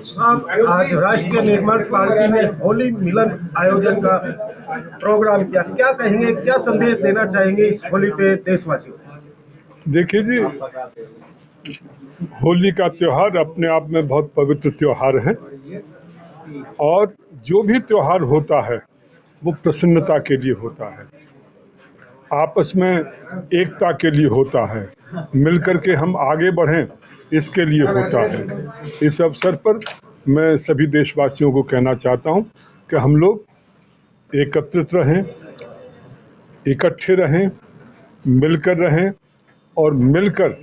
साहब, आज राष्ट्रीय निर्माण पार्टी ने होली मिलन आयोजन का प्रोग्राम किया, क्या कहेंगे, क्या संदेश देना चाहेंगे इस होली पे देशवासियों को? देखिए जी, होली का त्योहार अपने आप में बहुत पवित्र त्योहार है और जो भी त्योहार होता है वो प्रसन्नता के लिए होता है, आपस में एकता के लिए होता है, मिलकर के हम आगे बढ़ें इसके लिए होता है। इस अवसर पर मैं सभी देशवासियों को कहना चाहता हूं कि हम लोग एकत्रित रहें, इकट्ठे रहें, मिलकर रहें और मिलकर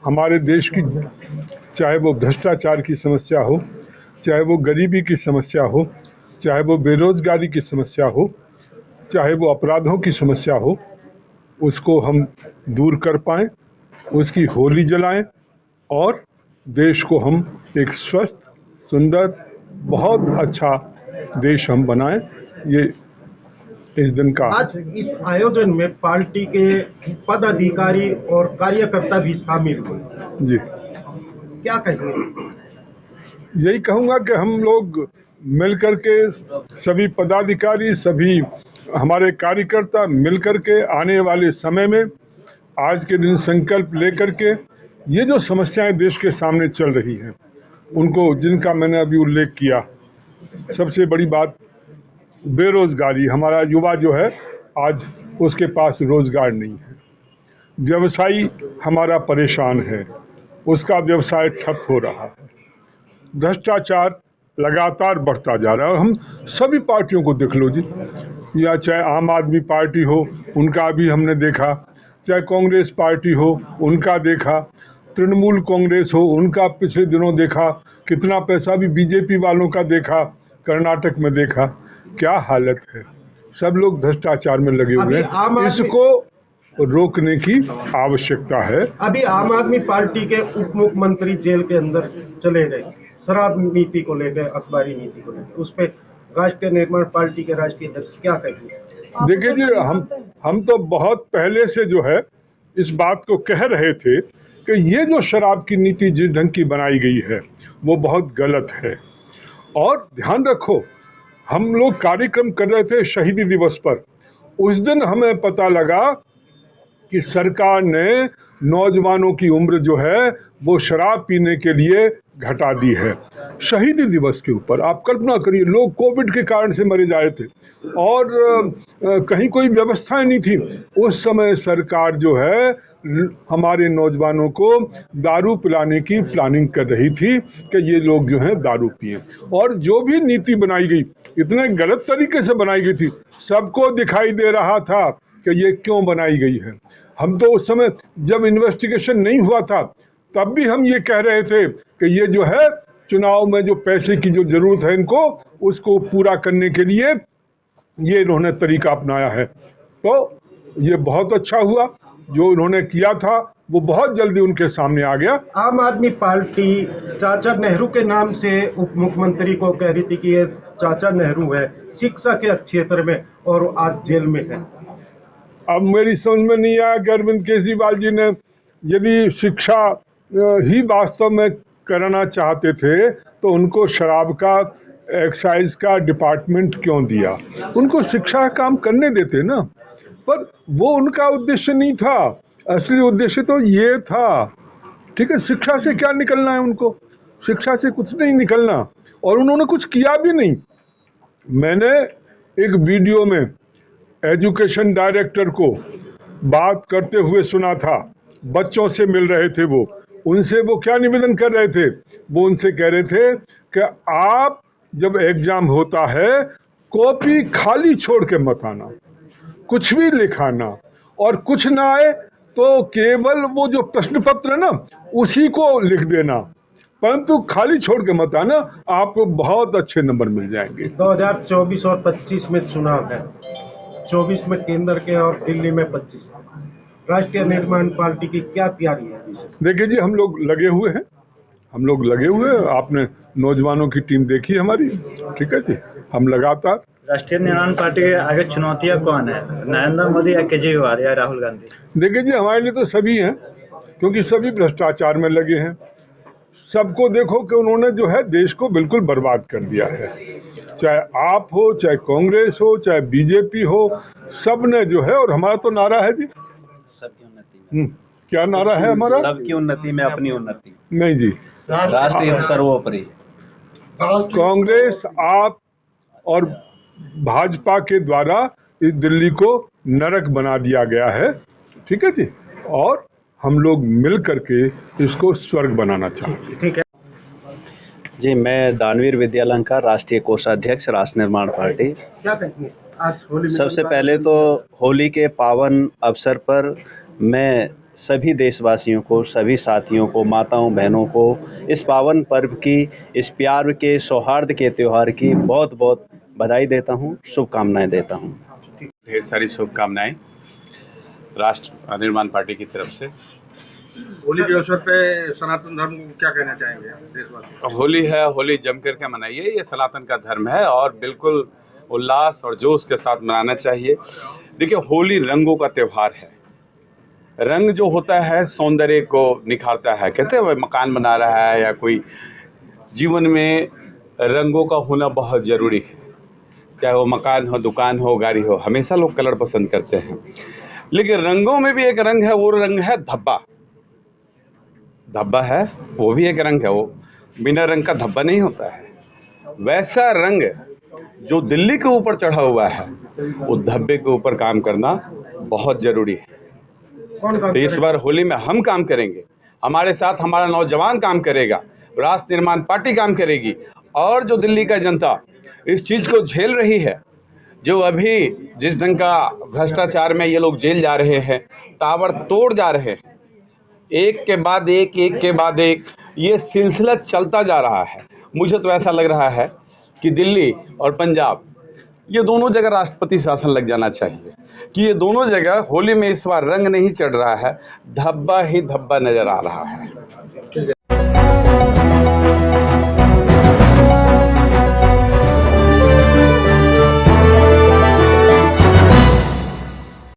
हमारे देश की, चाहे वो भ्रष्टाचार की समस्या हो, चाहे वो गरीबी की समस्या हो, चाहे वो बेरोजगारी की समस्या हो, चाहे वो अपराधों की समस्या हो, उसको हम दूर कर पाएं, उसकी होली जलाएं और देश को हम एक स्वस्थ, सुंदर, बहुत अच्छा देश हम बनाएं। ये इस दिन का आज इस आयोजन में पार्टी के पदाधिकारी और कार्यकर्ता भी शामिल हुए जी, क्या कहेंगे? यही कहूँगा कि हम लोग मिलकर के सभी पदाधिकारी, सभी हमारे कार्यकर्ता मिलकर के आने वाले समय में आज के दिन संकल्प लेकर के ये जो समस्याएं देश के सामने चल रही हैं उनको, जिनका मैंने अभी उल्लेख किया, सबसे बड़ी बात बेरोजगारी, हमारा युवा जो है आज उसके पास रोजगार नहीं है, व्यवसायी हमारा परेशान है, उसका व्यवसाय ठप हो रहा है, भ्रष्टाचार लगातार बढ़ता जा रहा है। और हम सभी पार्टियों को देख लो जी, या चाहे आम आदमी पार्टी हो उनका भी हमने देखा, चाहे कांग्रेस पार्टी हो उनका देखा, तृणमूल कांग्रेस हो उनका पिछले दिनों देखा, कितना पैसा भी बीजेपी वालों का देखा, कर्नाटक में देखा, क्या हालत है। सब लोग भ्रष्टाचार में लगे हुए हैं, इसको रोकने की आवश्यकता है। अभी आम आदमी पार्टी के उप मुख्यमंत्री जेल के अंदर चले गए, शराब नीति को लेकर, अखबारी नीति को लेकर, उस पर राष्ट्रीय निर्माण पार्टी के राष्ट्रीय अध्यक्ष क्या कहेंगे? देखिए जी, हम तो बहुत पहले से जो है इस बात को कह रहे थे कि ये जो शराब की नीति जिस ढंग की बनाई गई है वो बहुत गलत है। और ध्यान रखो, हम लोग कार्यक्रम कर रहे थे शहीदी दिवस पर, उस दिन हमें पता लगा कि सरकार ने नौजवानों की उम्र जो है वो शराब पीने के लिए घटा दी है। शहीदी दिवस के ऊपर आप कल्पना करिए, लोग कोविड के कारण से मरे जा रहे थे और कहीं कोई व्यवस्थाएं नहीं थी। उस समय सरकार जो है हमारे नौजवानों को दारू पिलाने की प्लानिंग कर रही थी कि ये लोग जो हैं दारू पिए, और जो भी नीति बनाई गई इतने गलत तरीके से बनाई गई थी, सबको दिखाई दे रहा था कि ये क्यों बनाई गई है। हम तो उस समय जब इन्वेस्टिगेशन नहीं हुआ था तब भी हम ये कह रहे थे कि ये जो है चुनाव में जो पैसे की जो जरूरत है इनको, उसको पूरा करने के लिए ये इन्होंने तरीका अपनाया है। तो ये बहुत अच्छा हुआ, जो इन्होंने किया था वो बहुत जल्दी उनके सामने आ गया। आम आदमी पार्टी चाचा नेहरू के नाम से उप मुख्यमंत्री को कह रही थी कि ये चाचा नेहरू है शिक्षा के क्षेत्र में, और आज जेल में है। अब मेरी समझ में नहीं आया कि अरविंद केजरीवाल जी ने यदि शिक्षा ही वास्तव में करना चाहते थे तो उनको शराब का, एक्साइज का डिपार्टमेंट क्यों दिया, उनको शिक्षा का काम करने देते ना। पर वो उनका उद्देश्य नहीं था, असली उद्देश्य तो ये था। ठीक है, शिक्षा से क्या निकलना है उनको, शिक्षा से कुछ नहीं निकलना, और उन्होंने कुछ किया भी नहीं। मैंने एक वीडियो में एजुकेशन डायरेक्टर को बात करते हुए सुना था, बच्चों से मिल रहे थे उनसे वो क्या निवेदन कर रहे थे, वो उनसे कह रहे थे कि आप जब एग्जाम होता है कॉपी खाली छोड़ के मत आना, कुछ भी लिखाना, और कुछ ना आए तो केवल वो जो प्रश्न पत्र है ना उसी को लिख देना, परंतु खाली छोड़ के मत आना, आपको बहुत अच्छे नंबर मिल जाएंगे। 2024 और 25 में चुनाव है, 24 में केंद्र के और दिल्ली में 25। राष्ट्रीय निर्माण पार्टी की क्या तैयारी है? देखिए जी, हम लोग लगे हुए हैं, आपने नौजवानों की टीम देखी हमारी, ठीक है जी, हम लगातार। राष्ट्रीय निर्माण पार्टी के आगे चुनौतियां कौन है, नरेंद्र मोदी या केजरीवाल या राहुल गांधी? देखिए जी, हमारे लिए तो सभी हैं, क्योंकि सभी भ्रष्टाचार में लगे हैं, सबको देखो कि उन्होंने जो है देश को बिल्कुल बर्बाद कर दिया है। चाहे आप हो, चाहे कांग्रेस हो, चाहे बीजेपी हो, सब ने जो है, और हमारा तो नारा है जी, सबकी उन्नति में, क्या नारा है हमारा? सबकी उन्नति में अपनी उन्नति, नहीं जी, राष्ट्र सर्वोपरि। कांग्रेस, आप और भाजपा के द्वारा इस दिल्ली को नरक बना दिया गया है, ठीक है जी, और हम लोग मिल करके इसको स्वर्ग बनाना चाहते हैं। ठीक है जी, मैं दानवीर विद्यालंकार, राष्ट्रीय कोषाध्यक्ष, राष्ट्र निर्माण पार्टी। क्या कहेंगे आज होली में? सबसे पहले तो होली के पावन अवसर पर मैं सभी देशवासियों को, सभी साथियों को, माताओं बहनों को इस पावन पर्व की, इस प्यार के, सौहार्द के त्यौहार की बहुत बहुत बधाई देता हूँ, शुभकामनाएं देता हूँ। ढेर सारी शुभकामनाएं राष्ट्र निर्माण पार्टी की तरफ से। होली के अवसर पे सनातन धर्म को क्या कहना चाहेंगे देशवासी? होली है, होली जम करके मनाइए, ये सनातन का धर्म है और बिल्कुल उल्लास और जोश के साथ मनाना चाहिए। देखिए, होली रंगों का त्यौहार है। रंग जो होता है सौंदर्य को निखारता है। कहते हैं मकान बना रहा है या कोई, जीवन में रंगों का होना बहुत ज़रूरी है। चाहे वो मकान हो, दुकान हो, गाड़ी हो, हमेशा लोग कलर पसंद करते हैं, लेकिन रंगों में भी एक रंग है, वो रंग है धब्बा। धब्बा है, वो भी एक रंग है, वो बिना रंग का धब्बा नहीं होता है। वैसा रंग जो दिल्ली के ऊपर चढ़ा हुआ है, वो धब्बे के ऊपर काम करना बहुत ज़रूरी है। कौन काम तो इस बार होली में हम काम करेंगे, हमारे साथ हमारा नौजवान काम करेगा, राष्ट्र निर्माण पार्टी काम करेगी, और जो दिल्ली का जनता इस चीज़ को झेल रही है, जो अभी जिस ढंग का भ्रष्टाचार में ये लोग जेल जा रहे हैं, ताबड़तोड़ जा रहे हैं, एक के बाद एक, एक के बाद एक, ये सिलसिला चलता जा रहा है। मुझे तो ऐसा लग रहा है कि दिल्ली और पंजाब, ये दोनों जगह राष्ट्रपति शासन लग जाना चाहिए, कि ये दोनों जगह होली में इस बार रंग नहीं चढ़ रहा है, धब्बा ही धब्बा नज़र आ रहा है।